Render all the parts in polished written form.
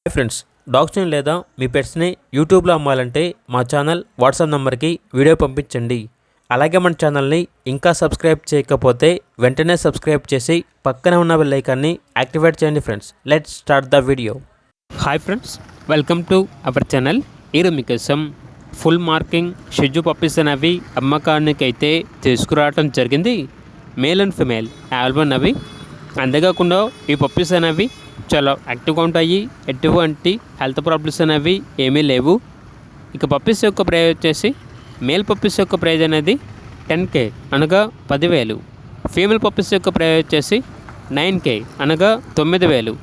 Hi friends, డాగ్స్ని లేదా మీ పెట్స్ని యూట్యూబ్లో అమ్మాలంటే మా ఛానల్ వాట్సాప్ నెంబర్కి వీడియో పంపించండి. అలాగే మన ఛానల్ని ఇంకా సబ్స్క్రైబ్ చేయకపోతే వెంటనే సబ్స్క్రైబ్ చేసి పక్కనే ఉన్న బెల్ ఐకాన్ని యాక్టివేట్ చేయండి. Friends, let's start the video. Hi friends, welcome to our channel. ఈరోజు మీకోసం ఫుల్ మార్కింగ్ షిజు పప్పీస్ అనేవి అమ్మకానికి అయితే తీసుకురావడం జరిగింది. మేల్ అండ్ ఫిమేల్ ఆల్బమ్ అవి. అంతేకాకుండా ఈ పప్పీస్ అనేవి చాలా యాక్టివ్గా ఉంటాయి. ఎటువంటి హెల్త్ ప్రాబ్లమ్స్ అనేవి ఏమీ లేవు. ఇక పప్పీస్ యొక్క ప్రైజ్ వచ్చేసి మేల్ పప్పీస్ యొక్క ప్రైజ్ అనేది 10K అనగా 10,000. ఫీమేల్ పప్పీస్ యొక్క ప్రైజ్ వచ్చేసి 9K అనగా 9,000.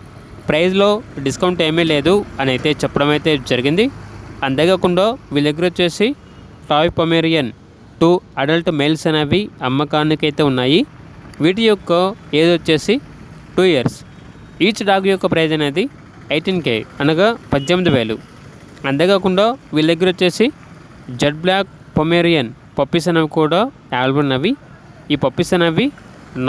ప్రైజ్లో డిస్కౌంట్ ఏమీ లేదు అని అయితే చెప్పడం అయితే జరిగింది. అంతేకాకుండా వీళ్ళ దగ్గర వచ్చేసి టాయ్ పొమేరియన్ 2 అడల్ట్ మేల్స్ అనేవి అమ్మకానికి అయితే ఉన్నాయి. వీటి యొక్క ఏజ్ వచ్చేసి 2 years. ఈచ్ డాగ్ యొక్క ప్రైజ్ అనేది 18K అనగా 18,000. అంతేకాకుండా వీళ్ళ దగ్గర వచ్చేసి జెడ్ బ్లాక్ పొమేరియన్ పప్పీస్ అనేవి కూడా ఆల్బమ్ అవి. ఈ పప్పీస్ అనేవి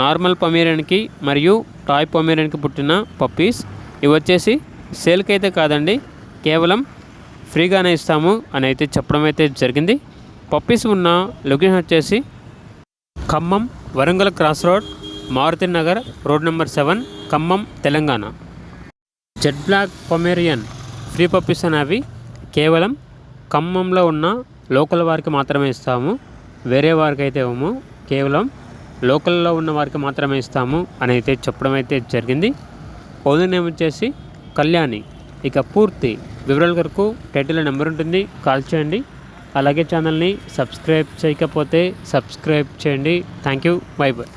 నార్మల్ పొమేరియన్కి మరియు టాయ్ పొమేరియన్కి పుట్టిన పప్పీస్. ఇవి వచ్చేసి సేల్కి అయితే కాదండి, కేవలం ఫ్రీగానే ఇస్తాము అని అయితే చెప్పడం అయితే జరిగింది. పప్పీస్ ఉన్న లొకేషన్ వచ్చేసి Khammam Warangal cross road, Maruti Nagar road number 7, Khammam, Telangana. Z black Pomeranian free puppies అనేవి కేవలం ఖమ్మంలో ఉన్న లోకల్ వారికి మాత్రమే ఇస్తాము, వేరే వారికి అయితే ఇవ్వము. కేవలం లోకల్లో ఉన్న వారికి మాత్రమే ఇస్తాము అని అయితే చెప్పడం అయితే జరిగింది. ఓనర్ నేమ్ వచ్చేసి కళ్యాణి. ఇక పూర్తి వివరాల కొరకు టైటిల్ నెంబర్ ఉంటుంది, కాల్ చేయండి. అలాగే ఛానల్ని సబ్స్క్రైబ్ చేయకపోతే సబ్స్క్రైబ్ చేయండి. Thank you, by by.